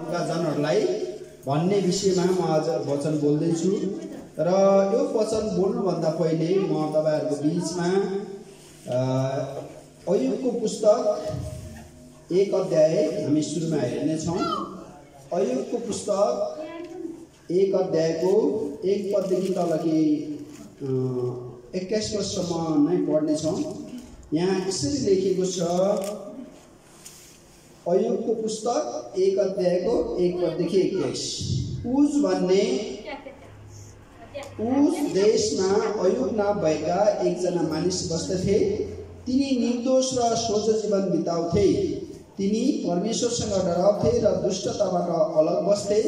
प्रभुका जनहरूलाई भन्ने विषयमा म आज वचन बोल्दैछु। र यो वचन बोल्नुभन्दा पहिले म तपाईहरुको बीचमा अयुबको पुस्तक 1 अध्याय हामी सुरुमा हेर्नेछौँ। अयुबको पुस्तक 1 अध्यायको 1 पददेखि तलकी 21 पदसम्म नै पढ्नेछौँ। यहाँ यसरी लेखेको छ, अयुबको पुस्तक 1 अध्यायको 1 पददेखि 21। उस देशमा अयुब नाम भएका एकजना मानिस बस्दथे। तिनी निर्दोष र सोझो जीवन बिताउँथे। तिनी परमेश्वरसँग डराउँथे र दुष्टताबाट अलग बस्थे।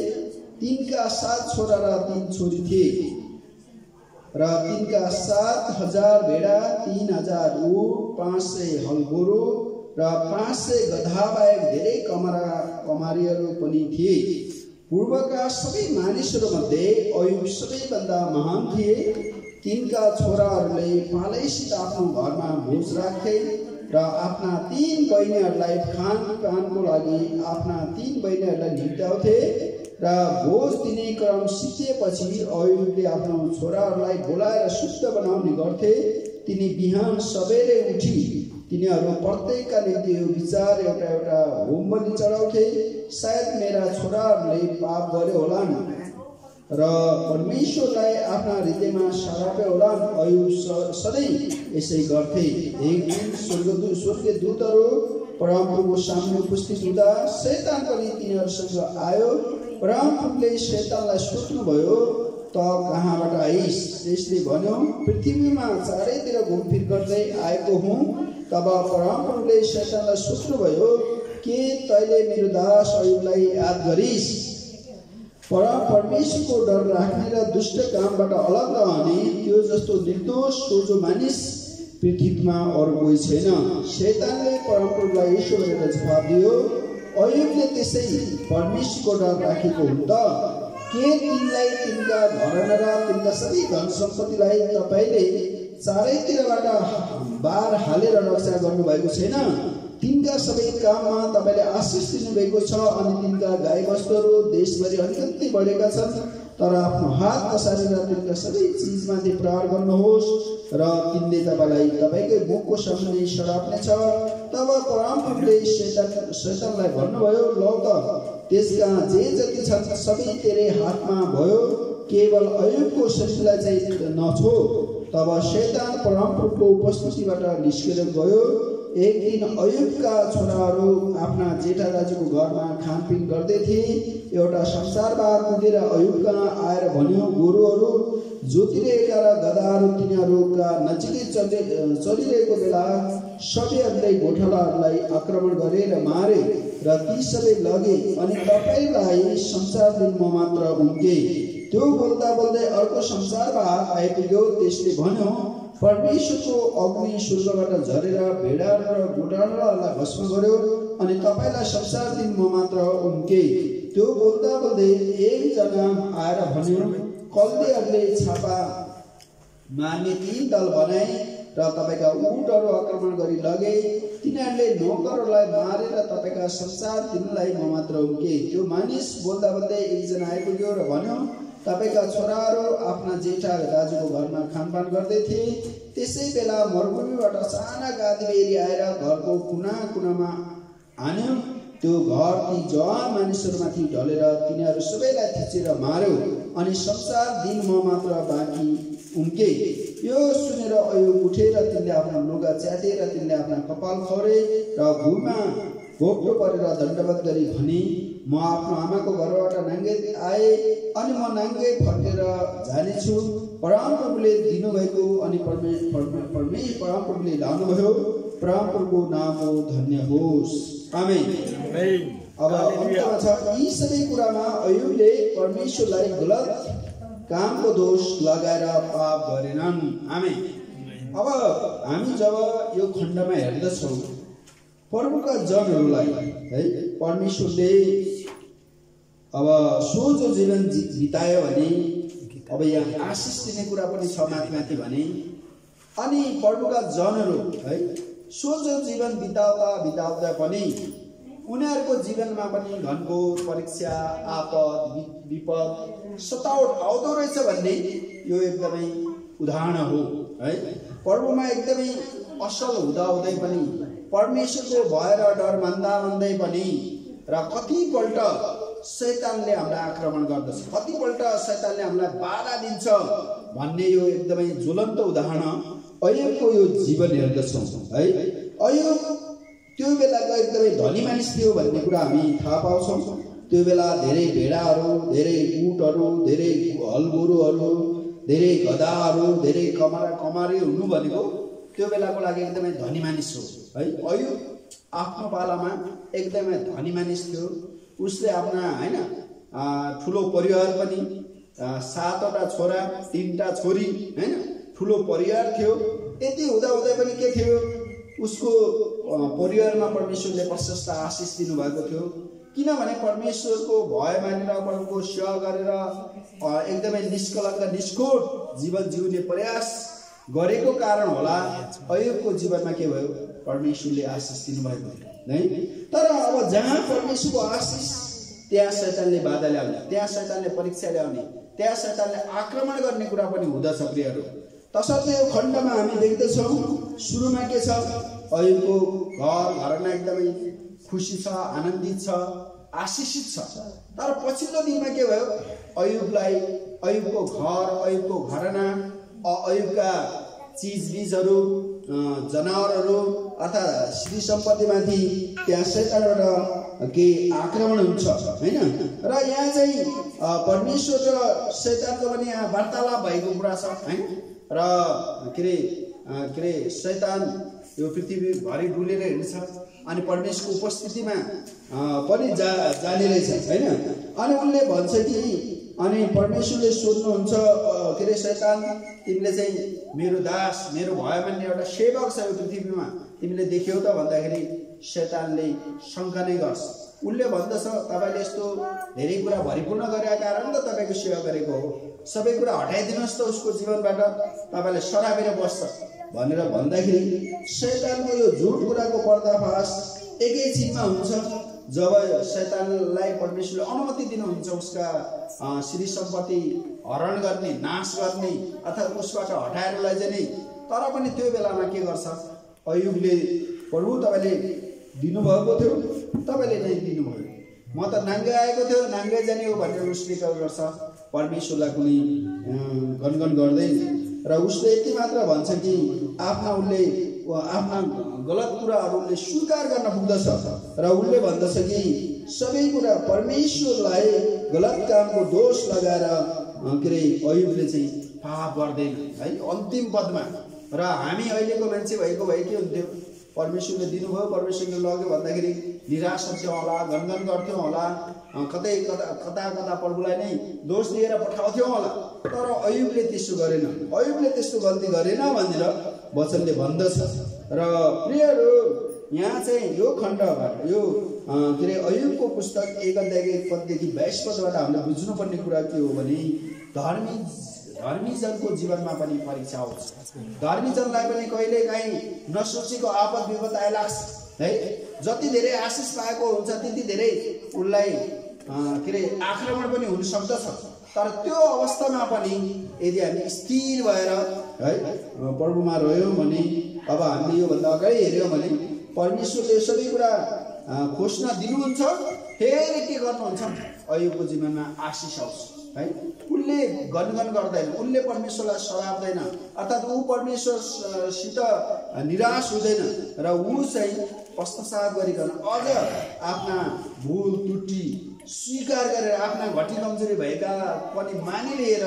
तिनका 7 छोरा र 3 छोरी थिए र तिनका 7,000 भेडा, 3,000 ऊँट, 500 हलगोरु र 500 गधा बाहेक धेरै कमारीहरू पनि थिए। पूर्वका सबै मानिसहरूमध्ये अयुब सबैभन्दा महान थिए। तिनका छोराहरूले पालैसित आफ्नो घरमा भोज राख्थे र आफ्ना 3 बहिनीहरूलाई खानपानको लागि आफ्ना 3 बहिनीहरूलाई निम्त्याउँथे। र भोज दिने क्रम सिकिएपछि अयुबले आफ्नो छोराहरूलाई बोलाएर शुद्ध बनाउने गर्थे। तिनी बिहान सबेरै उठी तिनीहरू प्रत्येकका निम्ति यो विचार एउटा होमबलि चढाउँथे, सायद मेरा छोराहरूले पाप गरे होलान् र परमेश्वरलाई आफ्ना हृदयमा सरापे होलान्। अयुब सधैँ यसै गर्थे। एक दिन स्वर्गीय दूतहरू परमप्रभुको सामने उपस्थित हुँदा शैतान पनि तिनीहरूसँग आयो। परमप्रभुले शैतानलाई सोध्नुभयो, त कहाँबाट आइस? त्यसले भन्यो, पृथ्वीमा चारैतिर घुमफिर गर्दै आएको हुँ। तब परमप्रभुले शैतानलाई सोध्नुभयो, के तैले मेरो दास अयुबलाई याद गरिस्? परमेश्वरको डर राख्ने र दुष्ट कामबाट अलग रहने त्यो जस्तो निर्दोष सोझो मानिस पृथ्वीमा अरू कोही छैन। शैतानले परमप्रभुलाई यसो भनेर जवाब दियो, अयुबले त्यसै परमेश्वरको डर राखेको हुन् त? के तिनलाई, तिनका घरना र तिनका सबै धन सम्पत्तिलाई तपाईले चारैतिरबाट बार हालेर रक्षा गर्नुभएको छैन? तिनका सबै काममा तपाईले आशिष दिनुभएको छ अनि तिनका गाईबस्तुहरू देशभरि अत्यन्तै बढेका छन्। तर आफ्नो हात पसारेर तिनका सबै चिजमाथि प्रहार गर्नुहोस् र तिनले तपाईलाई तपाईकै मुखको सामुन्ने सराप्नेछ। तब परमप्रभुले शैतानलाई भन्नुभयो, लौ त त्यसका जे जति छन् सबै तेरै हातमा भयो, केवल अयुबको शरीरलाई चाहिँ नछो। तब शैतान परमप्रभुको उपस्थितिबाट निस्केर गयो। एक दिन अयुबका छोराहरू आफ्ना जेठा दाजुको घरमा खानपिन गर्दै थिए। एउटा संसारबार कुदेर अयुबका आएर भन्यो, गोरुहरू जोतिरहेका र गधाहरू तिनीहरूका नजिकै चलिरहेको बेला सबैहरूले गोठालाहरूलाई आक्रमण गरे र मारे र ती सबै लगे अनि तपाईलाई संसार दिनमा मात्र उम्के। त्यो बोल्दा बोल्दै अर्को संसारबार आइपुग्यो। त्यसले भन्यो, परमेश्वरको अग्नि स्वर्गबाट झरेर भेडा र गोठालाहरूलाई भस्म गर्यो अनि तपाईलाई संसार दिनमा मात्र उम्के। त्यो बोल्दा बोल्दै एकजना आएर भन्यो, कल्देहरूले छापा मार्ने 3 दल बनाए र तपाईका ऊँटहरू आक्रमण गरी लगे। तिनीहरूले नोकरहरूलाई मारेर तपाईका संसार दिनलाई म मात्र उम्के। त्यो मानिस बोल्दा बोल्दै एकजना आइपुग्यो र भन्यो, तपाईका छोराहरू आफ्ना जेठा दाजुको घरमा खानपान गर्दै थिए। त्यसै बेला मरुभूमिबाट साना गाधीबेरी आएर घरको कुना कुनामा हान्यो। त्यो घर ती जवान मानिसहरूमाथि ढलेर तिनीहरू सबैलाई थिचेर मार्यो अनि संसार दिन म मात्र बाँकी उम्के। यो सुनेर अयुब उठेर तिनले आफ्ना लुगा च्याते र तिनले आफ्ना कपाल खौरे र भुइँमा घोप्टो परेर दण्डवत गरी भने, म आफ्नो आमाको घरबाट नाङ्गे आए अनि म नाङ्गे फर्केर जानेछु। परमप्रभुले दिनुभएको अनि परमप्रभुले लानुभयो। परमप्रभुको नाम हो धन्य होस्। आमेन। अब अन्तमा छ, यी सबै कुरामा अयुबले परमेश्वरलाई गलत कामको दोष लगाएर पाप गरेनन्। आमेन। अब हामी जब यो खण्डमा हेर्दछौँ, प्रभुका जनहरूलाई है परमेश्वरले अब सोझो जीवन बितायो भने अब यहाँ आशिष दिने कुरा पनि छ माथि भने। अनि प्रभुका जनहरू है सोझो जीवन बिताउँदा पनि उनीहरूको जीवनमा पनि घनघोर परीक्षा आपद विपद सतावट आउँदो रहेछ भन्ने यो एकदमै उदाहरण हो है। प्रभुमा एकदमै असल हुँदाहुँदै पनि परमेश्वरको भय र डर मान्दै पनि र कतिपल्ट शैतानले हामीलाई आक्रमण गर्दछ, कतिपल्ट शैतानले हामीलाई बाधा दिन्छ भन्ने यो एकदमै ज्वलन्त उदाहरण अय्युबको यो जीवन हेर्दछौँ है। अय्युब त्यो बेलाको एकदमै धनी मानिस थियो भन्ने कुरा हामी थाहा पाउँछौँ। त्यो बेला धेरै भेडाहरू, धेरै उटहरू, धेरै हलगोरुहरू, धेरै गधाहरू, धेरै कमारी हुनु भनेको त्यो बेलाको लागि एकदमै धनी मानिस हो है। अय्युब आफ्नो पालामा एकदमै धनी मानिस थियो। उसले आफ्ना हैन ठुलो परिवार पनि 7वटा छोरा 3टा छोरी हैन ठुलो परिवार थियो। यति हुँदाहुँदै पनि के थियो, उसको परिवारमा परमेश्वरले प्रशस्त आशिष दिनुभएको थियो। किनभने परमेश्वरको भय मानेर प्रभुको सेवा गरेर एकदमै निष्कलङ्क निष्कोट जीवन जिउने प्रयास गरेको कारण होला अय्युबको जीवनमा के भयो, परमेश्वरले आशिष दिनुभएको थियो है। तर अब जहाँ परमेश्वरको आशिष त्यहाँ शैतानले बाधा ल्याउने, त्यहाँ शैतानले परीक्षा ल्याउने, त्यहाँ शैतानले आक्रमण गर्ने कुरा पनि हुँदछ प्रियहरू। तसर्थ यो खण्डमा हामी देख्दछौँ सुरुमा के छ, अय्युबको घरमा एकदमै खुसी छ, आनन्दित छ, आशिषित छ। तर पछिल्लो दिनमा के भयो, अय्युबको घर, अय्युबको घरना, अय्युबका चिजबिजहरू, जनावरहरू अर्थात् श्री सम्पत्तिमाथि त्यहाँ शैतानबाट केही आक्रमण हुन्छ हैन। र यहाँ चाहिँ परमेश्वर र शैतानको पनि यहाँ वार्तालाप भएको कुरा छ हैन। र के अरे शैतान यो पृथ्वीभरि डुलेर हिँड्छ अनि परमेश्वरको उपस्थितिमा पनि जाने रहेछ हैन। अनि उनले भन्छ कि अनि परमेश्वरले सोध्नुहुन्छ के अरे शैतान, तिमीले चाहिँ मेरो दास, मेरो भय मान्ने एउटा सेवक छ यो पृथ्वीमा, तिमीले देख्यौ त भन्दाखेरि शैतानले शङ्का नै गर्छ। उनले भन्दछ तपाईले यस्तो धेरै कुरा भरिपूर्ण गरेका कारण त तपाईको सेवा गरेको हो, सबै कुरा हटाइदिनुहोस् त उसको जीवनबाट, तपाईले सराबेर बस्छ भनेर भन्दाखेरि शैतानको यो झुट कुराको पर्दाफास एकैछिनमा हुन्छ जब शैतानलाई परमेश्वरले अनुमति दिनुहुन्छ उसका श्री सम्पत्ति हरण गर्ने, नाश गर्ने अथवा उसबाट हटाएर लैजाने। तर पनि त्यो बेलामा के गर्छ, अय्युबले प्रभु तपाईले दिनुभएको थियो, तपाईले नै दिनुभयो, म त नाङ्गै आएको थियो नाङ्गै जाने हो भनेर उसले के गर्छ, परमेश्वरलाई कुनै गनगन गर्दै। र उसले यति मात्र भन्छ कि आफ्ना गलत कुराहरूले स्वीकार गर्न पुग्दछ र उनले भन्दछ कि सबै कुरा परमेश्वरलाई गलत कामको दोष लगाएर के अरे अय्युबले चाहिँ पाप गर्दैन है अन्तिम पदमा। र हामी अहिलेको मान्छे भएको भए के हुन्थ्यो, परमेश्वरले दिनुभयो, परमेश्वरले लग्यो भन्दाखेरि निराश हुन्थ्यौँ होला, गनगन गर्थ्यौँ होला, कता प्रभुलाई नै दोष दिएर पठाउँथ्यौँ होला। तर अय्युबले त्यसो गरेन, अय्युबले त्यस्तो गल्ती गरेन भनेर वचनले भन्दछ। र प्रियहरू यहाँ चाहिँ यो खण्डबाट यो के अरे अय्युबको पुस्तक 1 पददेखि 22 पदबाट हामीले बुझ्नुपर्ने कुरा के हो भने धर्मीजनको जीवनमा पनि परीक्षा आउँछ। धर्मीजनलाई पनि कहिले काहीँ नसोचेको आपद विपद आइलाग्छ है। जति धेरै आशिष पाएको हुन्छ त्यति धेरै उनलाई के अरे आक्रमण पनि हुन सक्दछ। तर त्यो अवस्थामा पनि यदि हामी स्थिर भएर है प्रभुमा रह्यौँ भने, अब हामीले योभन्दा अगाडि हेऱ्यौँ भने परमेश्वरले सबै कुरा खोज्न दिनुहुन्छ, फेरि के गर्नुहुन्छ, अय्युबको जीवनमा आशिष आउँछ है। उनले गनगन गर्दैन, उनले परमेश्वरलाई सराप्दैन, अर्थात् ऊ परमेश्वरसित निराश हुँदैन र ऊ चाहिँ पश्चाताप गरिकन अझ आफ्ना भुल त्रुटि स्वीकार गरेर आफ्ना घटी कमजोरी भएका पनि मानिलिएर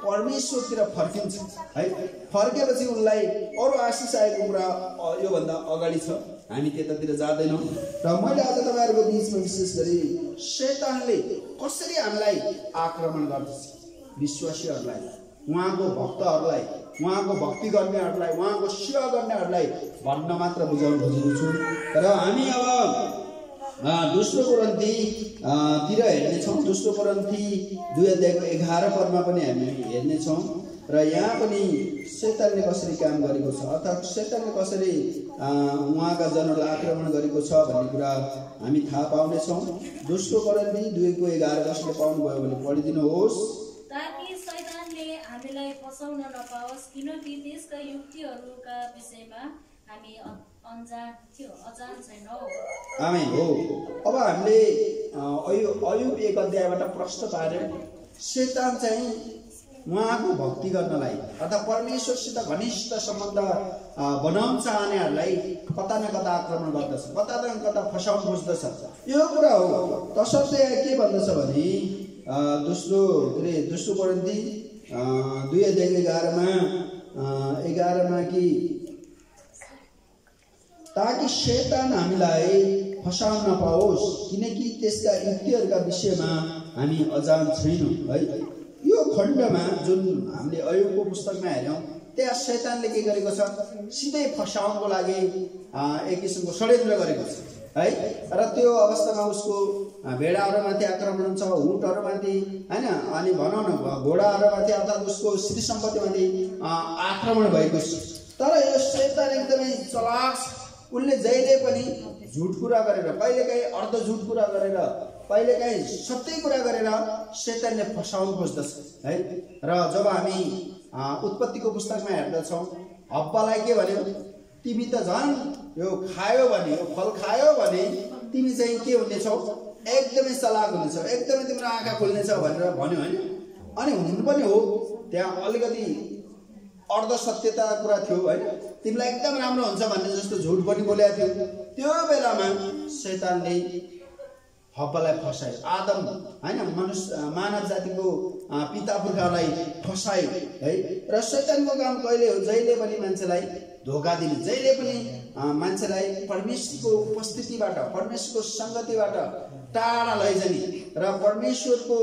परमेश्वरतिर फर्किन्छ है। फर्केपछि उनलाई अरू आशिष आएको कुरा योभन्दा अगाडि छ, हामी त्यतातिर जाँदैनौँ। र मैले आज तपाईँहरूको बिचमा विशेष गरी शैतानले कसरी हामीलाई आक्रमण गर्दछ, विश्वासीहरूलाई, उहाँको भक्तहरूलाई, उहाँको भक्ति गर्नेहरूलाई, उहाँको सेवा गर्नेहरूलाई भन्न मात्र बुझाउन खोजेको छु। र हामी अब दोस्रो कोरिन्थी तिर हेर्नेछौँ। दोस्रो कोरिन्थी 2:11 पनि हामी हेर्नेछौँ। र यहाँ पनि शैतानले कसरी काम गरेको छ अर्थात् शैतानले कसरी उहाँका जनहरूलाई आक्रमण गरेको छ भन्ने कुरा हामी थाहा पाउनेछौँ। दोस्रो कोरिन्थी 2:11 पाउनुभयो भने पढिदिनुहोस्। ताकि शैतानले हामीलाई फसाउन नपाओस्, किनकि त्यसका युक्तिहरूका विषयमा हामी अजान छैनौँ। आमेन हो। अब हामीले अयुब 1 अध्यायबाट प्रश्न पार्यौँ। शैतान चाहिँ उहाँको भक्ति गर्नलाई अर्थात् परमेश्वरसित घनिष्ठ सम्बन्ध बनाउन चाहनेहरूलाई कता न कता आक्रमण गर्दछ, कता न कता फसाउन खोज्दछ। यो कुरा हो। तसर्थ के भन्दछ भने दोस्रो कोरिन्थी 2:11 कि ताकि शैतान हामीलाई फसाउन नपाओस्, किनकि त्यसका युक्तिहरूका विषयमा हामी अजान छैनौँ। है, यो खण्डमा जुन हामीले अयुबको पुस्तकमा हेर्यौँ त्यहाँ शैतानले के गरेको छ, सिधै फसाउनको लागि एक किसिमको षड्यन्त्र गरेको छ। है, र त्यो अवस्थामा उसको भेडाहरूमाथि आक्रमण हुन्छ, उटहरूमाथि होइन, अनि भनौँ न घोडाहरूमाथि अर्थात् उसको स्थिति सम्पत्तिमाथि आक्रमण भएको छ। तर यो शैतान एकदमै चलाक छ। उसले जहिले पनि झुट कुरा गरेर, कहिलेकाहीँ अर्ध झुट कुरा गरेर, कहिलेकाहीँ सत्य कुरा गरेर शैतानले फसाउन खोज्दछ। है, र जब हामी उत्पत्तिको पुस्तकमा हेर्दछौँ, हब्बालाई के भन्यो, तिमी त झन् यो खायो भने, यो फल खायो भने तिमी चाहिँ के हुनेछौ, एकदमै चलाक हुनेछौ, एकदमै तिम्रो आँखा खुल्नेछ भनेर भन्यो। होइन, अनि हुनु पनि हो, त्यहाँ अलिकति अर्ध सत्यता कुरा थियो। होइन, तिमीलाई एकदम राम्रो हुन्छ भन्ने जस्तो झुट पनि बोलेको थियो। त्यो बेलामा शैतानले हब्बालाई फसायो, आदम होइन, मानव जातिको पिता पुर्खालाई फसायो। है, र शैतानको काम कहिले हो, जहिले पनि मान्छेलाई धोका दिने, जहिले पनि मान्छेलाई परमेश्वरको उपस्थितिबाट, परमेश्वरको सङ्गतिबाट टाढा लैजाने, र परमेश्वरको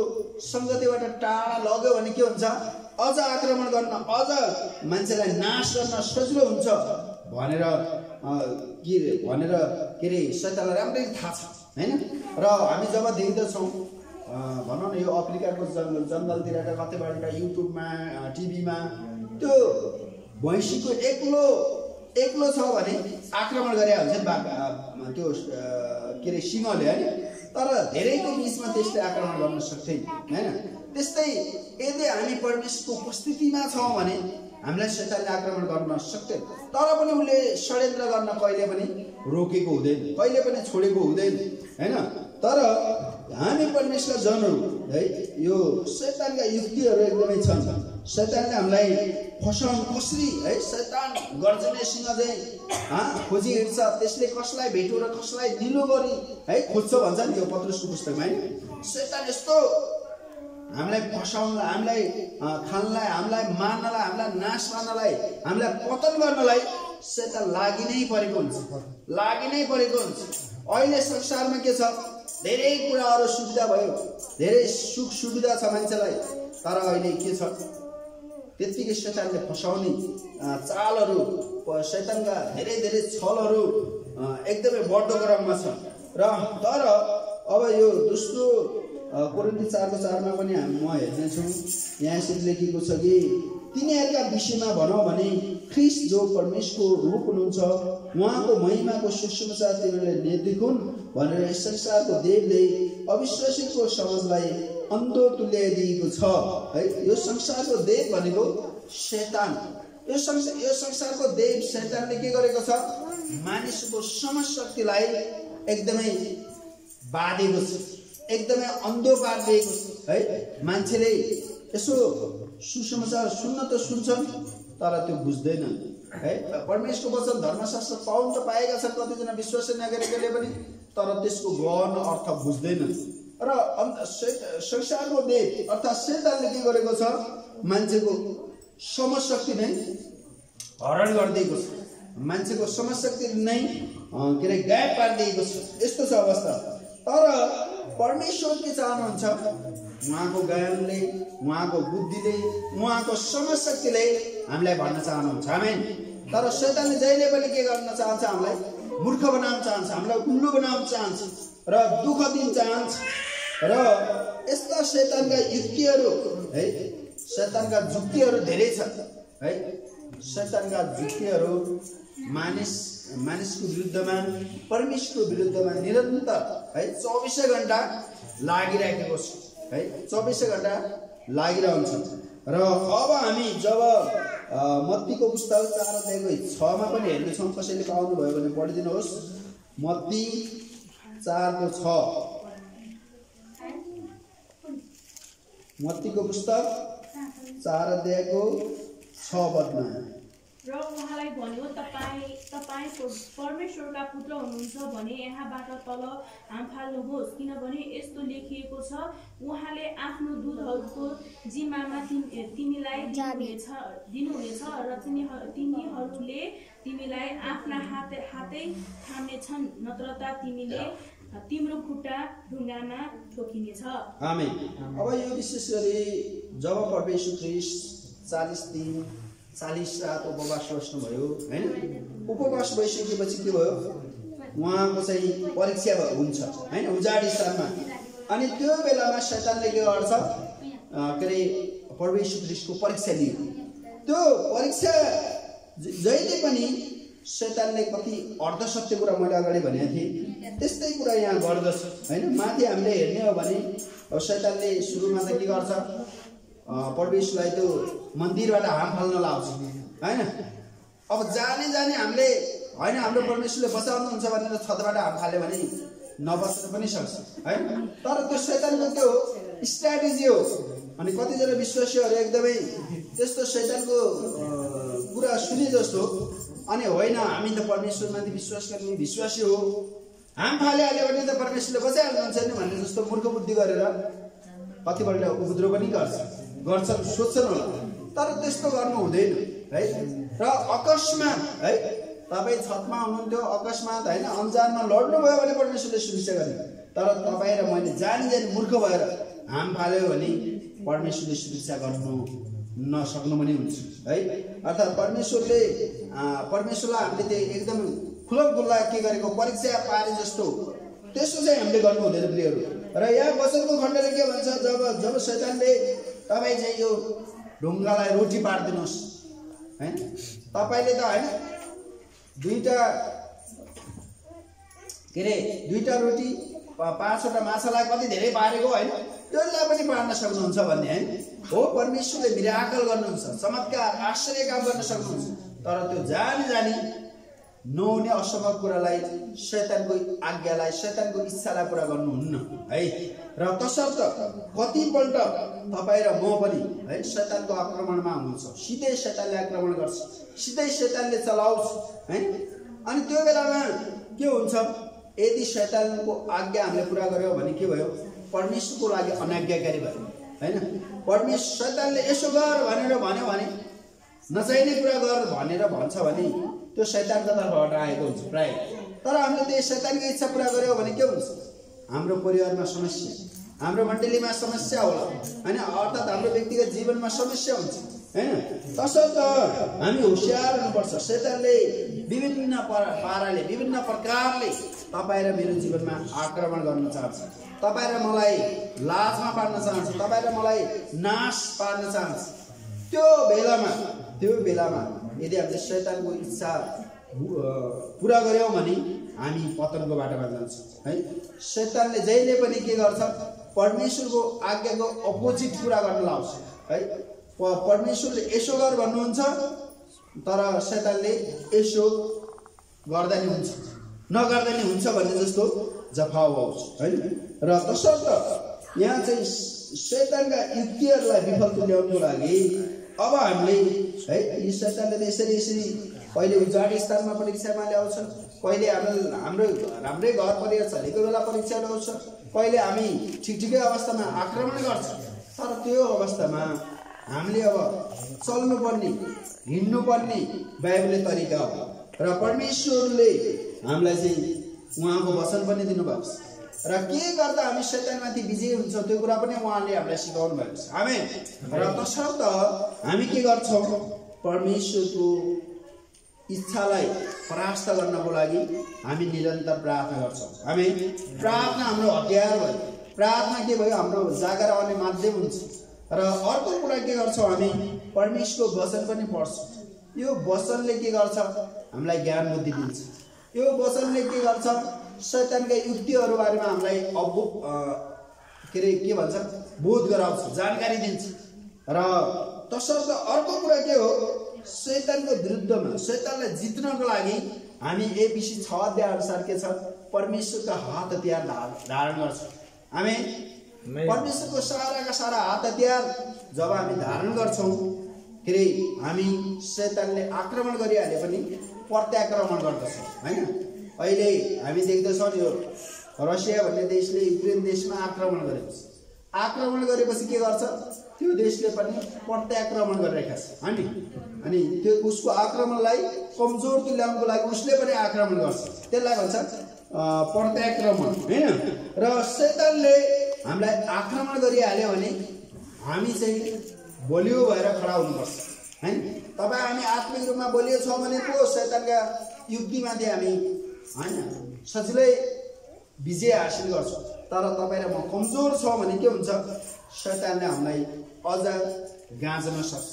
सङ्गतिबाट टाढा लग्यो भने के हुन्छ, अझ आक्रमण गर्न, अझ मान्छेलाई नाश गर्न सजिलो हुन्छ भनेर के अरे शैतानलाई राम्ररी थाहा छ। होइन, र हामी जब देख्दछौँ भनौँ न यो अफ्रिकाको जङ्गलतिर कतैबाट युट्युबमा टिभीमा त्यो भैँसीको एक्लो छ भने आक्रमण गरे हुन्छ नि त्यो के अरे सिंहले। होइन, तर धेरैको बिचमा त्यसले आक्रमण गर्न सक्दैन। होइन, त्यस्तै यदि हामी परमेश्वरको उपस्थितिमा छौँ भने हामीलाई शैतानले आक्रमण गर्न सक्दैन। तर पनि उसले षड्यन्त्र गर्न कहिले पनि रोकेको हुँदैन, कहिले पनि छोडेको हुँदैन। होइन, तर हामी परमेश्वरका जनहरू, है, यो शैतानका युक्तिहरू एकदमै छन्। शैतानले हामीलाई फसाउन कसरी, है, शैतान गर्जने सिंह चाहिँ खोजी हिँड्छ, त्यसले कसलाई भेट्यो र कसलाई निलो गरी, है, खोज्छ भन्छ नि यो पत्रुसको पुस्तकमा। है, शैतान यस्तो हामीलाई फसाउनलाई, हामीलाई खानलाई, हामीलाई मार्नलाई, हामीलाई नाश गर्नलाई, हामीलाई पतन गर्नलाई शैतान लागि नै परेको हुन्छ। अहिले संसारमा के छ, धेरै कुराहरू सुविधा भयो, धेरै सुख सुविधा छ मान्छेलाई, तर अहिले के छ, त्यतिकै शैतानले फसाउने चालहरू, शैतानका धेरै छलहरू एकदमै बढ्दो क्रममा छ। र तर अब यो दोस्रो कोरिन्थी 4:4 पनि म हेर्नेछु। यहाँ यसरी लेखेको छ कि तिनीहरूका विषयमा भनौँ भने ख्रिस्ट जो परमेश्वरको रूप हुनुहुन्छ, उहाँको महिमाको सुसमाचार तिनीहरूले नदेखुन् भनेर संसारको देवले अविश्वासीको समाजलाई अन्धो तुल्याइदिएको छ। है, यो संसारको देव भनेको शैतान। यो संसारको देव शैतानले के गरेको छ, मानिसको समशक्तिलाई एकदमै बाधेको छ, एकदमै अन्धो पारिदिएको छ। है, मान्छेले यसो सुसमाचार सुन्न त सुन्छन् तर त्यो बुझ्दैनन्। है, परमेश्वरको वचन धर्मशास्त्र पाउन त पाएका छन् कतिजना विश्वास नगरेकाले पनि, तर त्यसको गहन अर्थ बुझ्दैनन्। र संसारको देव अर्थात् शैतानले के गरेको छ, मान्छेको समशक्ति नै हरण गरिदिएको छ, मान्छेको समशक्ति नै के अरे गायब पारिदिएको छ। यस्तो छ अवस्था। तर परमेश्वर के चाहनुहुन्छ, उहाँको ज्ञानले, उहाँको बुद्धिले, उहाँको समशक्तिले हामीलाई भन्न चाहनुहुन्छ। आमेन। तर शैतानले जहिले पनि के गर्न चाहन्छ, हामीलाई मूर्ख बनाउन चाहन्छ, हामीलाई उल्लु बनाउन चाहन्छ। र दुःख दिन चाहन्छ र यस्ता शैतानका युक्तिहरू है, शैतानका जुक्तिहरू धेरै छ है। शैतानका जुक्तिहरू मानिसको विरुद्धमा, परमेश्वरको विरुद्धमा निरन्तर है 24 घण्टा लागिरहेको छ है, 24 घण्टा लागिरहन्छ। र अब हामी जब मत्तीको पुस्तक 4:6 पनि हेर्नेछौँ। कसैले पाउनु भयो भने पढिदिनुहोस्। मत्ती 4:6, मत्तीको पुस्तक 4:6 र उहाँलाई भन्यो, तपाईँ परमेश्वरका पुत्र हुनुहुन्छ भने यहाँबाट तल हामफाल्नुहोस्, किनभने यस्तो लेखिएको छ, उहाँले आफ्नो दूतहरूको जिम्मामा तिमीलाई दिनुहुनेछ र तिनीहरूले तिमीलाई आफ्ना हातै थाम्नेछन्, नत्रता तिमीले तिम्रो खुट्टा ढुङ्गामा ठोकिनेछ। आमेन। अब यो विशेष गरी जब परमेश्वर ख्रीष्ट 40 दिन 40 रात उपवास बस्नुभयो हैन, उपवास भइसकेपछि के भयो, उहाँको चाहिँ परीक्षा हुन्छ हैन, उजाड स्थानमा। अनि त्यो बेलामा शैतानले के गर्छ, के अरे परमेश्वर ख्रीष्टको परीक्षा लियो। त्यो परीक्षा जहिले पनि शैतानले कति अर्धसत्य कुरा मैले अगाडि भनेको थिएँ, त्यस्तै कुरा यहाँ गर्दछ हैन। माथि हामीले हेर्ने हो भने शैतानले सुरुमा त के गर्छ, परमेश्वरलाई त्यो मन्दिरबाट हाम फाल्न लाउँछ हैन। अब जाने हामीले हैन, हाम्रो परमेश्वरले बचाउनुहुन्छ भनेर छतबाट हाम फाल्यो भने नबच्न पनि सक्छ हैन। तर त्यो शैतानको त्यो स्ट्राटेजी हो। अनि कतिजना विश्वासीहरू एकदमै त्यस्तो शैतानको कुरा सुने जस्तो, अनि होइन हामी त परमेश्वरमाथि विश्वास गर्ने विश्वासी हो, हाम फालिहाल्यो भने त परमेश्वरले बचाइहाल्नुहुन्छ नि भन्ने जस्तो मूर्ख बुद्धि गरेर कतिपल्ट उपद्रव पनि गर्छन्, सोच्छन् होला। तर त्यस्तो गर्नु हुँदैन है। र अकस्मात है, तपाईँ छतमा हुनुहुन्थ्यो, अकस्मात होइन अन्जानमा लड्नुभयो भने परमेश्वरले सुरक्षा गर्ने। तर तपाईँ र मैले जानी मूर्ख भएर हाम फाल्यो भने परमेश्वरले सुरक्षा गर्नु नसक्नु पनि हुन्छ है। अर्थात् परमेश्वरलाई हामीले त्यो एकदम खुल्ला के गरेको परीक्षा पारे जस्तो त्यसो चाहिँ हामीले गर्नु हुँदैन प्रियहरू। र यहाँ वचनको खण्डले के भन्छ, जब शैतानले तपाईँ चाहिँ यो ढुङ्गालाई रोटी पारिदिनुहोस् हैन, तपाईँले त हैन दुईटा रोटी 5वटा माछालाई कति धेरै पारेको हैन, त्यसलाई पनि पार्न सक्नुहुन्छ भन्ने है हो। परमेश्वरले मिराकल गर्नुहुन्छ, चमत्कार आश्चर्य काम गर्न सक्नुहुन्छ। तर त्यो जानी नहुने असम्भव कुरालाई, शैतानको आज्ञालाई, शैतानको इच्छालाई पुरा गर्नुहुन्न है। र तसर्थ कतिपल्ट तपाईँ र म पनि है शैतानको आक्रमणमा हुनुहुन्छ। सिधै शैतानले आक्रमण गर्छ, सिधै शैतानले चलाउँछ है। अनि त्यो बेलामा के हुन्छ, यदि शैतानको आज्ञा हामीले पुरा गर्यो भने के भयो, परमेश्वरको लागि अनाज्ञाकारी भयो हैन। शैतानले यसो गर भनेर भन्यो भने, नचाहिने कुरा गर भनेर भन्छ भने त्यो शैतानको तर्फबाट आएको हुन्छ प्राय। तर हामीले त्यो शैतानको इच्छा पुरा गर्यो भने के हुन्छ, हाम्रो परिवारमा समस्या, हाम्रो मण्डलीमा समस्या होला हैन, अर्थात् हाम्रो व्यक्तिगत जीवनमा समस्या हुन्छ हैन। तसर्थ हामी होशियार हुनुपर्छ। शैतानले विभिन्न पाराले, विभिन्न प्रकारले तपाईँ र मेरो जीवनमा आक्रमण गर्न चाहन्छ, तपाईँ र मलाई लाजमा पार्न चाहन्छ, तपाईँ र मलाई नाश पार्न चाहन्छ। त्यो बेलामा यदि हामीले शैतानको इच्छा पुरा गर्यौँ भने हामी पतनको बाटोमा जान्छौँ है। शैतानले जहिले पनि के गर्छ, परमेश्वरको आज्ञाको अपोजिट पुरा गर्न लाउँछ है। परमेश्वरले यसो गर भन्नुहुन्छ, तर शैतानले यसो गर्दा नि हुन्छ, नगर्दा नि हुन्छ भन्ने जस्तो जफाउ आउँछ है। र तसर्थ यहाँ चाहिँ शैतानका युक्तिहरूलाई विफल तुल्याउनको लागि अब हामीले है, यी शैतानले यसरी कहिले उजाड स्थानमा परीक्षामा ल्याउँछ, कहिले हाम्रो राम्रै घर परिवार चलेको बेला परीक्षा ल्याउँछ, कहिले हामी ठिकै अवस्थामा आक्रमण गर्छ। तर त्यो अवस्थामा हामीले अब चल्नुपर्ने, हिँड्नुपर्ने बाइबलले तरिका हो। र परमेश्वरले हामीलाई चाहिँ उहाँको वचन पनि दिनुभएको छ। र के गर्दा हामी शैतानमाथि विजय हुन्छ त्यो कुरा पनि उहाँले हामीलाई सिकाउनु भएको छ। आमेन। र तसर्थ हामी के गर्छौँ, परमेश्वरको इच्छालाई परास्त गर्नको लागि हामी निरन्तर प्रार्थना गर्छौँ। हामी प्रार्थना हाम्रो हतियार भयो। प्रार्थना के भयो? हाम्रो जागर आउने माध्यम हुन्छ। र अर्को कुरा के गर्छौँ? हामी परमेश्वरको वचन पनि पढ्छौँ। यो वचनले के गर्छ? हामीलाई ज्ञान बुद्धि दिन्छ। यो वचनले के गर्छ? शैतानका युक्तिहरू बारेमा हामीलाई के भन्छ? बोध गराउँछ, जानकारी दिन्छ। र तसर्थ अर्को कुरा के हो? शैतानको विरुद्धमा, शैतानलाई जित्नको लागि हामी एफिसी 6 अध्याय अनुसार के छ? परमेश्वरका हात हतियार धारण गर्छौँ। हामी परमेश्वरको सारा हात हतियार जब हामी धारण गर्छौँ, हामी शैतानले आक्रमण गरिहाले पनि प्रत्याक्रमण गर्दछौँ, हैन? अहिले हामी देख्दछौँ यो रसिया भन्ने देशले युक्रेन देशमा आक्रमण गरेको छ। आक्रमण गरेपछि के गर्छ? त्यो देशले पनि प्रत्याक्रमण गरिरहेका छ, हैन? अनि त्यो उसको आक्रमणलाई कमजोर तुल्याउनको लागि उसले पनि आक्रमण गर्छ। त्यसलाई भन्छ प्रत्याक्रमण, हैन? र शैतानले हामीलाई आक्रमण गरिहाल्यो भने हामी चाहिँ बलियो भएर खडा हुनुपर्छ, हैन? तपाईँ हामी आत्मिक रूपमा बलियो छौँ भने पो शैतानका युक्तिमाथि हामी हैन सजिलै विजय हासिल गर्छौँ। तर तपाईँ र म कमजोर छौँ भने के हुन्छ? शैतानले हामीलाई अझ गाँच्न सक्छ।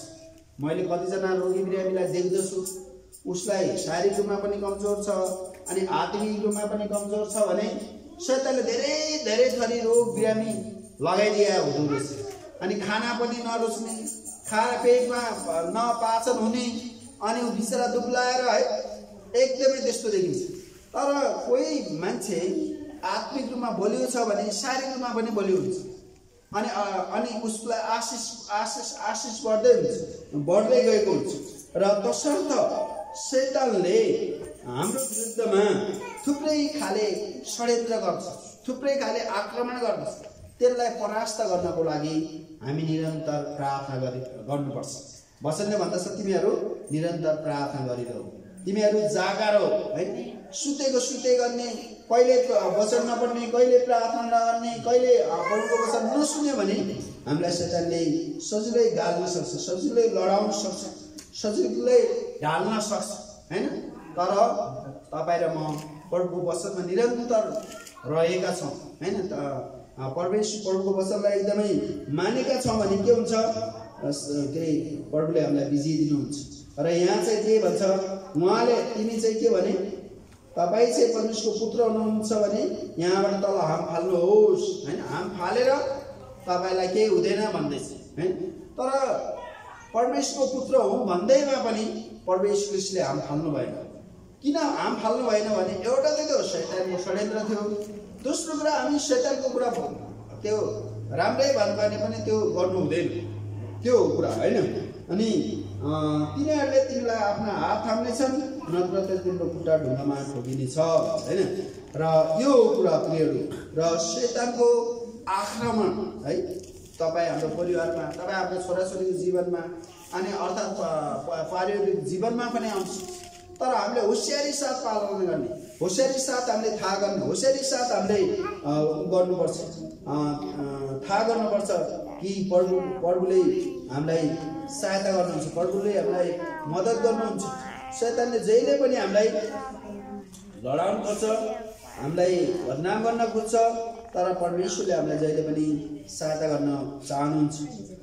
मैले कतिजना रोगी बिरामीलाई देख्दछु, उसलाई शारीरिक रूपमा पनि कमजोर छ अनि आत्मिक रूपमा पनि कमजोर छ भने शैतानले धेरै धेरै थरी रोग बिरामी लगाइदिया हुँदो रहेछ। अनि खाना पनि नरुच्ने, पेटमा नपाचन हुने, अनि बिचरा दुब्लाएर है एकदमै त्यस्तो देखिन्छ। तर कोही मान्छे आत्मिक रूपमा बलियो छ भने शारीरिक रूपमा पनि बलियो हुन्छ। अनि उसलाई आशिष बढ्दै गएको हुन्छ। र तसर्थ शैतानले हाम्रो विरुद्धमा थुप्रै खाले षड्यन्त्र गर्छ, थुप्रै खाले आक्रमण गर्दछ। त्यसलाई परास्त गर्नको लागि हामी निरन्तर प्रार्थना गर्नुपर्छ। वचनले भन्दछ तिमीहरू निरन्तर प्रार्थना गरिरहौ, तिमीहरू जागा रहो, है? सुते गर्ने, कहिले वचन नपढ्ने, कहिले प्रार्थना नगर्ने, कहिले प्रभुको वचन नसुन्यो भने हामीलाई शैतानले सजिलै गाल्न सक्छ, सजिलै लडाउन सक्छ, सजिलै ढाल्न सक्छ, हैन? तर तपाईँ र म प्रभुको वचनमा निरन्तर रहेका छौँ, हैन? प्रभुको वचनलाई एकदमै मानेका छौँ भने के हुन्छ? प्रभुले हामीलाई विजय दिनुहुन्छ। र यहाँ चाहिँ के भन्छ? उहाँले तिमी चाहिँ के भने तपाईँ चाहिँ परमेश्वरको पुत्र हुनुहुन्छ भने यहाँबाट तल हाम फाल्नुहोस्, हैन? हाम फालेर तपाईँलाई केही हुँदैन भन्दैछ, हैन? तर परमेश्वरको पुत्र हुँ भन्दैमा पनि परमेश्वर क्रिस्टले हाम फाल्नु भएन। किन हाम फाल्नु भएन भने एउटा चाहिँ त्यो शैतानको षड्यन्त्र थियो। दोस्रो कुरा, हामी शैतानको कुरा त्यो राम्रै भन्नु भने पनि त्यो गर्नु हुँदैन, त्यो कुरा, हैन? अनि तिनीहरूले तिमीलाई आफ्ना हात थाम्नेछन्, नत्र तिम्रो खुट्टा ढुङ्गामा ठोकिनेछ, हैन? र यो कुरा प्रियहरू, र शैतानको आक्रमण है तपाईँ हाम्रो परिवारमा, तपाईँ आफ्नो छोराछोरीको जीवनमा अनि अर्थात् पारिवारिक जीवनमा पनि आउँछ। तर हामीले होसियारी साथ पालन गर्ने, होसियारी साथ हामीले थाहा गर्ने, होसियारी साथ हामीले गर्नुपर्छ, थाहा गर्नुपर्छ कि प्रभुले हामीलाई सहायता गर्नुहुन्छ, प्रभुले हामीलाई मद्दत गर्नुहुन्छ। शैतानले जहिले पनि हामीलाई लडाउनु खोज्छ, हामीलाई बदनाम गर्न खोज्छ, तर परमेश्वरले हामीलाई जहिले पनि सहायता गर्न चाहनुहुन्छ।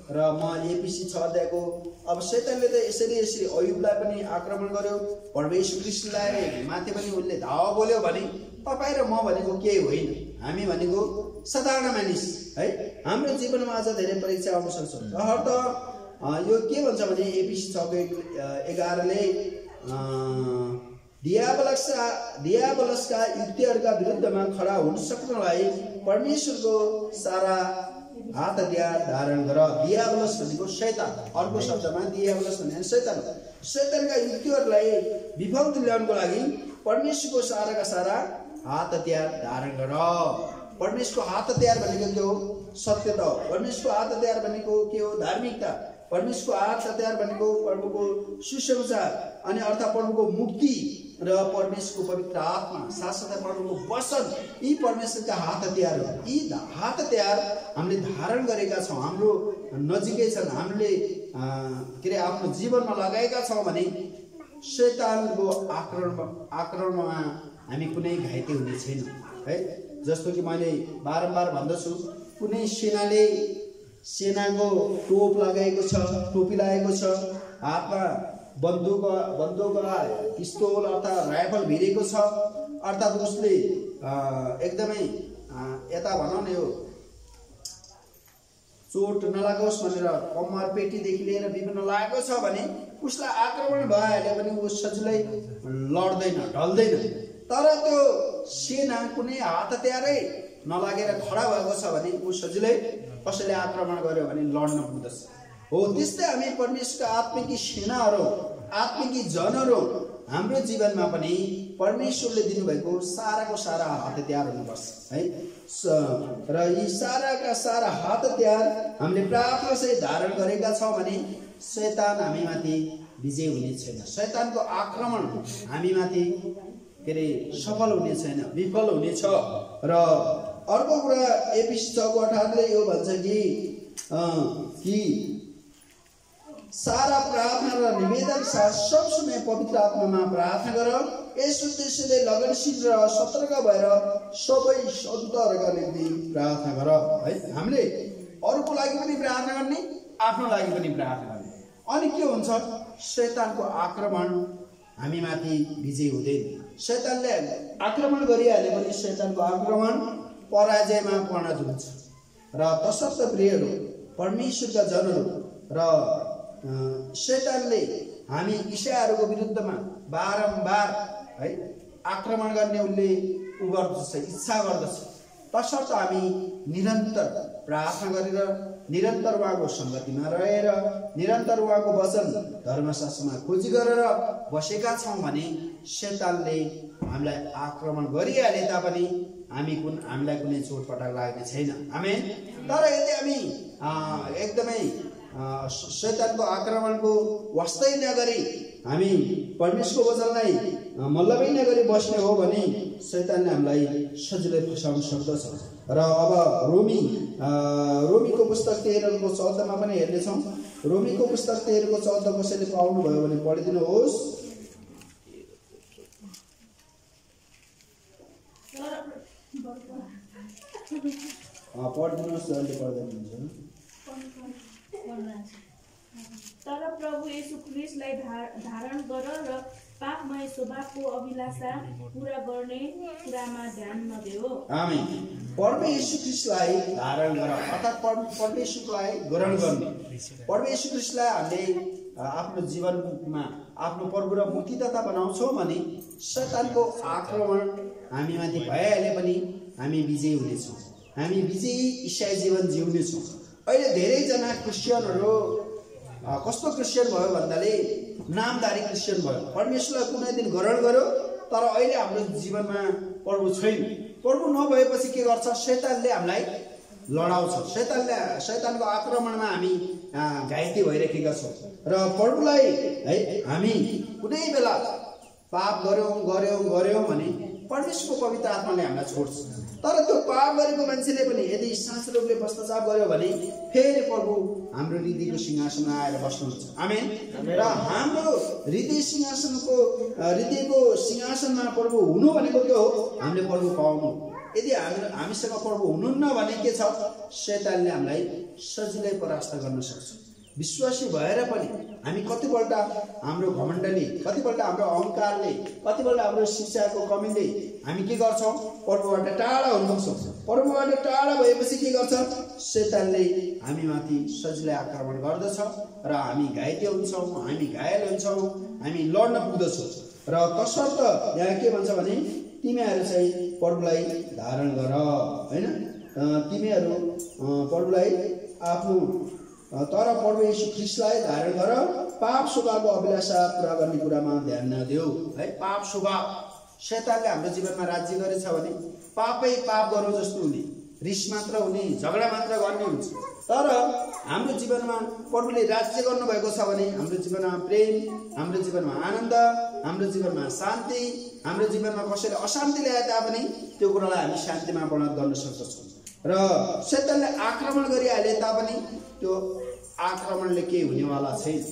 र म एफिसी 6 अध्यायको अब शैतानले त यसरी अयुबलाई पनि आक्रमण गर्यो, परमेश्वर क्रिस्टलाई माथि पनि उसले धावा बोल्यो भने तपाईँ र म भनेको केही होइन, हामी भनेको साधारण मानिस, है? हाम्रो जीवनमा अझ धेरै परीक्षा आउन सक्छ। त यो के भन्छ भने एफिसी 6:11ले दियाबलसका युक्तिहरूका विरुद्धमा खडा हुन सक्नलाई परमेश्वरको सारा हात हतियार धारण गर। दियाबलस भनेको शैतान, अर्को शब्दमा दियाबलस भनेको शैतान। शैतानका युक्तिहरूलाई विफल तुल्याउनको लागि परमेश्वरको सारा हात हतियार धारण गर। परमेश्वरको हात हतियार भनेको के हो? सत्यता हो। परमेश्वरको हात हतियार भनेको के हो? धार्मिकता। परमेश्वरको हात हतियार भनेको प्रभुको सुसमाचार अनि अर्थात् प्रभुको मुक्ति र परमेश्वरको पवित्र आत्मा, साथसाथै प्रभुको वचन, यी परमेश्वरका हात हतियार हो। यी हात हतियार हामीले धारण गरेका छौँ, हाम्रो नजिकै छन्, हामीले आफ्नो जीवनमा लगाएका छौँ भने शैतानको आक्रमणमा हामी कुनै घाइते हुने छैन है। जस्तो कि मैले बारम्बार भन्दछु, कुनै सेनाको टोप लगाएको छ, टोपी लगाएको छ, हातमा बन्दुक पिस्तोल अर्थात् राइफल भिरेको छ, अर्थात् उसले एकदमै यता भनौँ न यो चोट नलागोस् भनेर कम्मर पेटीदेखि लिएर विभिन्न लागेको छ भने उसलाई आक्रमण भइहाल्यो भने ऊ सजिलै लड्दैन, ढल्दैन। तर त्यो सेना कुनै हात हतियारै नलागेर खडा भएको छ भने ऊ सजिलै कसैले आक्रमण गर्यो भने लड्न पुग्दछ। हो त्यस्तै हामी परमेश्वरका आत्मिक सेनाहरू, आत्मिक जनहरू हाम्रो जीवनमा पनि परमेश्वरले दिनुभएको साराको सारा हात हतियार हुनुपर्छ है। र यी साराका सारा हात हतियार हामीले प्रार्थनासहित धारण गरेका छौँ भने शैतान हामीमाथि विजय हुने छैन, शैतानको आक्रमण हामीमाथि सफल हुने छैन, विफल हुनेछ। र अर्को कुरा एफिसी 6:18 यो भन्छ कि सारा प्रार्थना र निवेदन साथ सब समय पवित्र आत्मामा प्रार्थना गर, यस उद्देश्यले लगनशील र सतर्क भएर सबै सन्तहरूका निम्ति प्रार्थना गर है। हामीले अरूको लागि पनि प्रार्थना गर्ने, आफ्नो लागि पनि प्रार्थना गर्ने। अनि के हुन्छ, शैतानको आक्रमण हामीमाथि विजय हुँदैन। शैतानले आक्रमण गरिहाल्यो भने शैतानको आक्रमण पराजयमा परिणत हुन्छ। र तसर्थ प्रियहरू, परमेश्वरका जनहरू, र शैतानले हामी ईसाईहरूको विरुद्धमा बारम्बार है आक्रमण गर्ने उसले गर्दछ, इच्छा गर्दछ। तसर्थ हामी निरन्तर प्रार्थना गरेर, निरन्तर उहाँको सङ्गतिमा रहेर, निरन्तर उहाँको वचन धर्मशास्त्रमा खोजी गरेर बसेका छौँ भने शैतानले हामीलाई आक्रमण गरिहाले तापनि हामीलाई कुनै चोटपटक लाग्ने छैन। आमेन। तर यदि हामी एकदमै शैतानको आक्रमणको वास्तै नगरी हामी परमेश्वरको वचनलाई मल्लबै नगरी बस्ने हो भने शैतानले हामीलाई सजिलै फसाउन सक्दछ। र अब रोमीको पुस्तक 13:14 पनि हेर्नेछौँ। रोमीको पुस्तक 13:14 कसैले पाउनुभयो भने पढिदिनुहोस्। पढिदिनुहोस्, जसले पढ्दै हुनुहुन्छ। तर प्रभु येशू ख्रीष्टलाई धारण गर र पापमय स्वभावको अभिलाषा पूरा गर्ने कुरामा ध्यान नदेऊ। आमेन। प्रभु येशू ख्रीष्टलाई धारण गर अर्थात् परमेश्वरलाई ग्रहण गर्ने। प्रभु येशू ख्रीष्टलाई हामीले आफ्नो जीवनमा आफ्नो प्रभु र मुक्तिदाता बनाउँछौँ भने शैतानको आक्रमण हामीमाथि भइहाले पनि हामी विजयी हुनेछौँ, हामी विजयी ईसाई जीवन जिउनेछौँ। अहिले धेरैजना क्रिस्चियनहरू कस्तो क्रिस्चियन भयो भन्दाले नामधारी क्रिस्चियन भयो, परमेश्वरलाई कुनै दिन ग्रहण गर्यो तर अहिले हाम्रो जीवनमा प्रभु छैन। प्रभु नभएपछि के गर्छ, शैतानले हामीलाई लडाउँछ, शैतानको आक्रमणमा हामी घाइते भइरहेका छौँ। र प्रभुलाई है हामी कुनै बेला पाप गर्यौँ भने परमेश्वरको पवित्र आत्माले हामीलाई छोड्छ। तर त्यो पाप गरेको मान्छेले पनि यदि साँचो रूपले पश्चाताप गर्यो भने फेरि प्रभु हाम्रो हृदयको सिंहासनमा आएर बस्नुहुन्छ। आमेन। र हाम्रो हृदयको सिंहासनमा प्रभु हुनु भनेको के हो, हामीले प्रभु पाउनु। यदि हामीसँग प्रभु हुनुहुन्न भने के छ, शैतानले हामीलाई सजिलै परास्त गर्न सक्छ। विश्वासी भएर पनि हामी कतिपल्ट हाम्रो घमण्डले, कतिपल्ट हाम्रो अहङ्कारले, कतिपल्ट हाम्रो शिक्षाको कमीले हामी के गर्छौँ, प्रभुबाट टाढा हुन्छौँ। प्रभुबाट टाढा भएपछि के गर्छ, शैतानले हामीमाथि सजिलै आक्रमण गर्दछ र हामी घाइते हुन्छौँ, हामी घायल हुन्छौँ, हामी लड्न पुग्दछौँ। र तसर्थ यहाँ के भन्छ भने तिमीहरू चाहिँ प्रभुलाई धारण गर होइन, तिमीहरू प्रभुलाई आफ्नो तर प्रभु येशू ख्रीष्टलाई धारण गर, पाप स्वभावको अभिलाषा पूरा गर्ने कुरामा ध्यान नदेऊ है। पाप स्वभाव शैतानले हाम्रो जीवनमा राज्य गरेछ भने पापै पाप गरौँ जस्तो हुने, रिस मात्र हुने, झगडा मात्र गर्ने हुन्छ। तर हाम्रो जीवनमा प्रभुले राज्य गर्नुभएको छ भने हाम्रो जीवनमा प्रेम, हाम्रो जीवनमा आनन्द, हाम्रो जीवनमा शान्ति, हाम्रो जीवनमा कसैले अशान्ति ल्याए तापनि त्यो कुरालाई हामी शान्तिमा परिणत गर्न सक्दछौँ। र शैतानले आक्रमण गरिहाले तापनि त्यो आक्रमणले केही हुनेवाला छैन।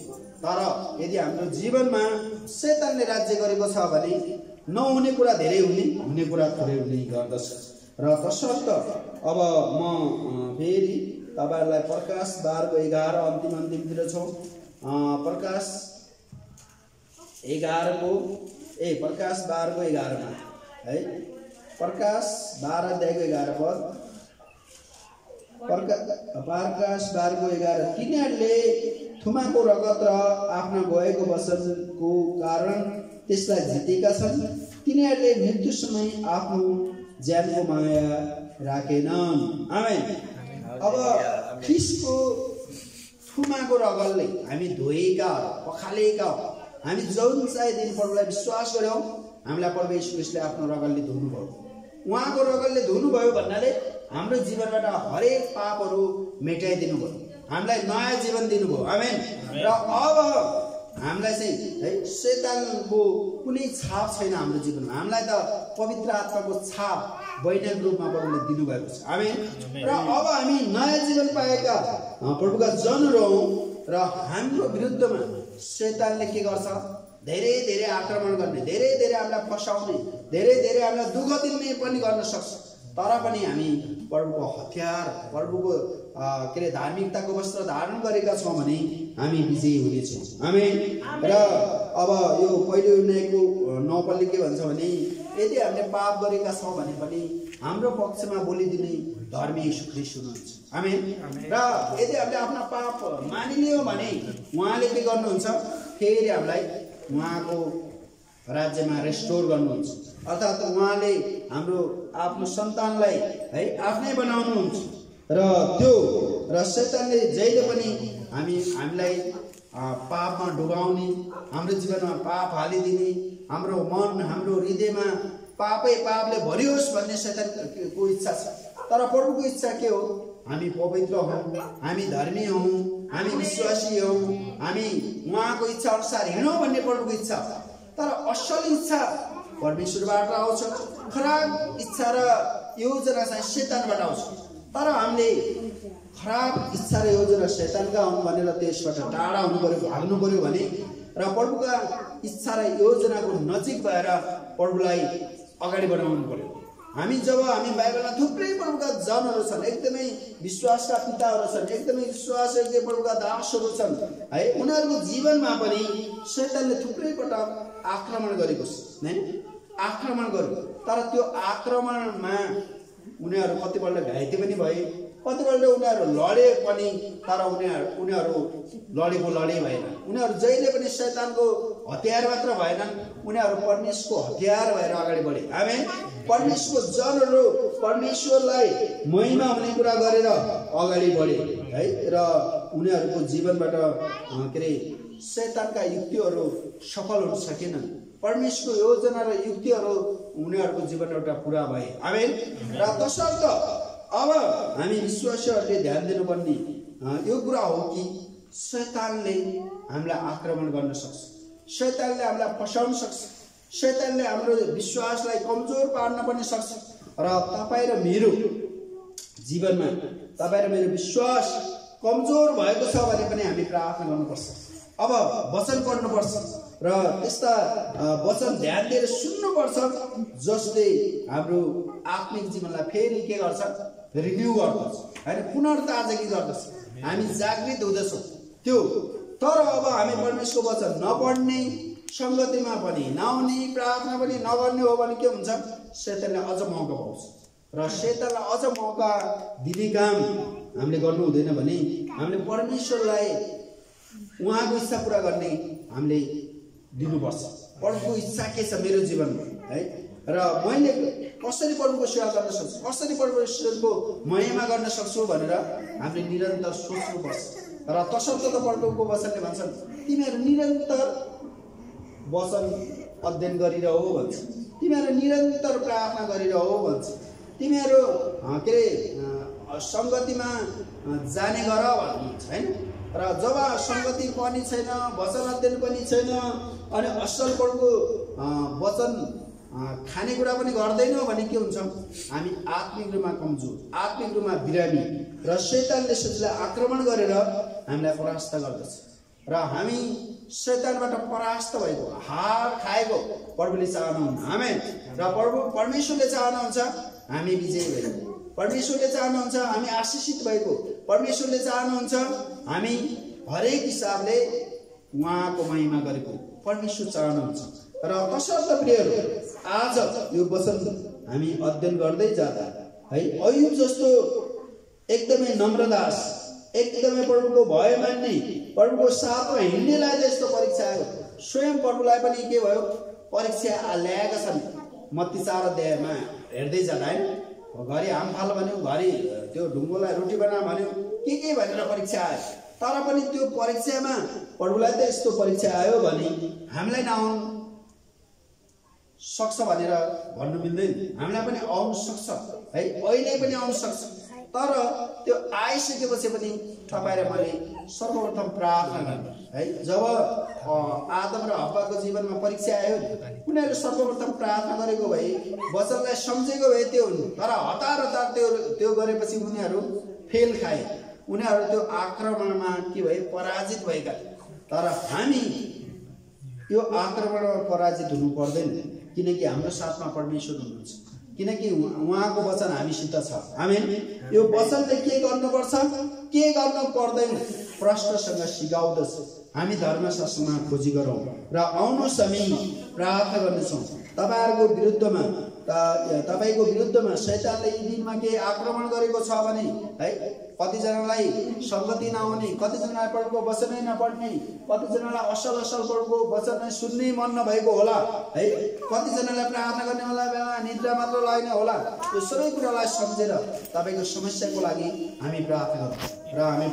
तर यदि हाम्रो जीवनमा शैतानले राज्य गरेको छ भने नहुने कुरा धेरै हुने कुरा थोरै हुने गर्दछ। र तसर्थ अब म फेरि तपाईहरुलाई प्रकाश 12:11 अन्तिमतिर छौं। प्रकाश 12:11 मा है, प्रकाश 12:11 पद, प्रकाश 12:11 तिनीहरूले थुमाको रगत र आफ्ना गएको वचनको कारण त्यसलाई जितेका छन्। तिनीहरूले मृत्यु समय आफ्नो ज्यानको माया राखेनन्। आमेन। अब ख्रीष्टको थुमाको रगतले हामी धोएका, पखालेका, हामी जुन चाहिँ दिन प्रभुलाई विश्वास गर्यौं हामीलाई प्रभु येशू ख्रीष्टले आफ्नो रगतले धुनुभयो। उहाँको रगतले धुनुभयो भन्नाले हाम्रो जीवनबाट हरेक पापहरू मेटाइदिनु भयो, हामीलाई नयाँ जीवन दिनुभयो। आमेन। र अब हामीलाई चाहिँ है शैतानको कुनै छाप छैन हाम्रो जीवनमा। हामीलाई त पवित्र आत्माको छाप वैज्ञानिक रूपमा प्रभुले दिनुभएको छ। आमेन। र अब हामी नयाँ जीवन पाएका प्रभुका जनहरू हौं र हाम्रो विरुद्धमा शैतानले के गर्छ? धेरै आक्रमण गर्ने, धेरै हामीलाई फसाउने, धेरै हामीलाई दुःख दिने पनि गर्न सक्छ। तर पनि हामी प्रभुको हतियार, प्रभुको धार्मिकताको वस्त्र धारण गरेका छौं भने हामी विजयी हुनेछौं। आमेन। र अब यो पहिलो युनाइको 9 पदले के भन्छ भने यदि हामीले पाप गरेका छौं भने पनि हाम्रो पक्षमा बोलिदिने धर्मी येशू ख्रीष्ट हुनुहुन्छ। आमेन। र यदि हामीले आफ्ना पाप मानिलियौं भने उहाँले के गर्नुहुन्छ? फेरि हामीलाई उहाँको राज्यमा रेस्टोर गर्नुहुन्छ। अर्थात् उहाँले हाम्रो आफ्नो सन्तानलाई है आफ्नै बनाउनुहुन्छ। र त्यो र शैतानले जहिले पनि हामीलाई पापमा डुबाउने, हाम्रो जीवनमा पाप हालिदिने, हाम्रो मन, हाम्रो हृदयमा पापले भरियोस् भन्ने शैतानको इच्छा छ। तर प्रभुको इच्छा के हो? हामी पवित्र हौं, हामी धर्मी हौं, हामी विश्वासी हौं, हामी उहाँको इच्छा अनुसार हिँडौं भन्ने प्रभुको इच्छा। तर असल इच्छा परमेश्वरबाट आउँछ, खराब इच्छा र योजना चाहिँ शैतानबाट आउँछ। तर हामीले खराब इच्छा र योजना शैतानका हुन् भनेर त्यसबाट टाढा हुनु पर्यो, भाग्नु पर्यो भने र प्रभुका इच्छा र योजनाको नजिक भएर प्रभुलाई अगाडि बढाउनु पर्यो। हामी बाइबलमा थुप्रै प्रभुका जनहरू छन्, एकदमै विश्वासका पिताहरू छन्, एकदमै विश्वासयोग्य प्रभुका दासहरू छन् है। उनीहरूको जीवनमा पनि शैतानले थुप्रै पटक आक्रमण गरेको छ, हैन? आक्रमण गर्यो। तर त्यो आक्रमणमा उनीहरू कतिपल्ट घाइते पनि भए, कतिपल्ट उनीहरू लडे पनि, तर उनीहरू लडे भएन। उनीहरू जहिले पनि शैतानको हतियार मात्र भएनन्, उनीहरू परमेश्वरको हतियार भएर अगाडि बढे। आमेन। परमेश्वरको जनहरू परमेश्वरलाई महिमा हुने कुरा गरेर अगाडि बढे है। र उनीहरूको जीवनबाट शैतानका युक्तिहरू सफल हुन सकेनन्। परमेश्वरको योजना र युक्तिहरू उनीहरूको जीवनबाट पूरा भए। आमेन। र तसर्थ अब हामी विश्वासीहरूले ध्यान दिनुपर्ने यो कुरा हो कि शैतानले हामीलाई आक्रमण गर्न सक्छ, शैतानले हामीलाई फसाउन सक्छ, शैतानले हाम्रो विश्वासलाई कमजोर पार्न पनि सक्छ। र तपाईँ र मेरो जीवनमा तपाईँ र मेरो विश्वास कमजोर भएको छ भने पनि हामी प्रार्थना गर्नुपर्छ। अब वचन पढ्नुपर्छ र त्यस्ता वचन ध्यान दिएर सुन्नुपर्छ जसले हाम्रो आत्मिक जीवनलाई फेरि के गर्छ? रिन्यू गर्दछ हैन, पुनर्ताजगी गर्दछ। हामी जागृत हुँदैछौँ त्यो। तर अब हामी परमेश्वरको वचन नपढ्ने, संगतिमा पनि नआउने, प्रार्थना पनि नगर्ने हो भने के हुन्छ? शैतानले अझ मौका पाउँछ। र शैतानलाई अझ मौका दिने काम हामीले गर्नु हुँदैन भने हामीले परमेश्वरलाई उहाँको इच्छा पूरा गर्ने हामीले दिनुपर्छ। प्रभुको इच्छा के छ मेरो जीवनमा है? र मैले कसरी प्रभुको सेवा गर्न सक्छु, कसरी परमेश्वरको महिमा गर्न सक्छु भनेर हामीले निरन्तर सोच्नुपर्छ। र तसर्थ त प्रभुको वचनले भन्छन् तिमीहरू निरन्तर वचन अध्ययन गरिरह भन्छ, तिमीहरू निरन्तर प्रार्थना गरिरह भन्छ, तिमीहरू संगतिमा जाने गर भन्नुहुन्छ हैन। र जब संगति पनि छैन, वचन अध्ययन पनि छैन, अनि असल प्रभुको वचन खानेकुरा पनि गर्दैनौँ भने के हुन्छ? हामी आत्मिक रूपमा कमजोर, आत्मिक रूपमा बिरामी र शैतानले सजिलै आक्रमण गरेर हामीलाई परास्त गर्दछ। र हामी शैतानबाट परास्त भएको, हार खाएको प्रभुले चाहनुहुन्छ। आमेन। र परमेश्वरले चाहनुहुन्छ हामी विजयी भएको, परमेश्वरले चाहनुहुन्छ हामी आशीषित भएको, परमेश्वरले चाहनुहुन्छ हामी हरेक हिसाबले उहाँको महिमा गरेको परमेश्वर चाहनुहुन्छ। र तसर्थ प्रियहरू, आज यो वचन हामी अध्ययन गर्दै जाँदा है, अयुब जस्तो एकदमै नम्रदास, एकदमै प्रभुको भय मान्ने, प्रभुको साथमा हिँड्नेलाई यस्तो परीक्षा आयो। स्वयं प्रभुलाई पनि के भयो, परीक्षा ल्याएका छन्। मत्ती 4 अध्यायमा हेर्दै जाँदा है, घरि आम फाल भन्यो, घरि त्यो ढुङ्गोलाई रोटी बना भन्यो, के भनेर परीक्षा आयो। तर पनि त्यो परीक्षामा प्रभुलाई त यस्तो परीक्षा आयो भने हामीलाई नआउनु सक्छ भनेर भन्नु मिल्दैन। हामीलाई पनि आउनु सक्छ है, अहिले पनि आउनु सक्छ। तर त्यो आइसकेपछि पनि तपाईँ र मैले सर्वप्रथम प्रार्थना गर्नु है। जब आदम र हव्वाको जीवनमा परीक्षा आयो, उनीहरूले सर्वप्रथम प्रार्थना गरेको भए, वचनलाई सम्झेको भए त्यो हुनु। तर हतार त्यो गरेपछि उनीहरू फेल खाए, उनीहरू त्यो आक्रमणमा के भए, पराजित भएका। तर हामी यो आक्रमणमा पराजित हुनु पर्दैन, किनकि हाम्रो साथमा परमेश्वर हुनुहुन्छ, किनकि उहाँको वचन हामीसित छ। आमेन। यो वचनले के गर्नुपर्छ, के गर्नु पर्दैन, प्रश्नसँग सिकाउँदछ। हामी धर्मशास्त्रमा खोजी गरौँ र आउनुहोस् हामी प्रार्थना गर्नेछौँ। तपाईँको विरुद्धमा शैतानले यी दिनमा के आक्रमण गरेको छ भने है, कतिजनालाई सङ्गति नआउने, कतिजनालाई प्रभुको वचनै नपढ्ने, कतिजनालाई असल प्रभुको वचन नै सुन्नै मन नभएको होला है, कतिजनालाई प्रार्थना गर्ने बेला निद्रा मात्र लाग्ने होला। यो सबै कुरालाई सम्झेर तपाईँको समस्याको लागि हामी प्रार्थना गरौँ र हामी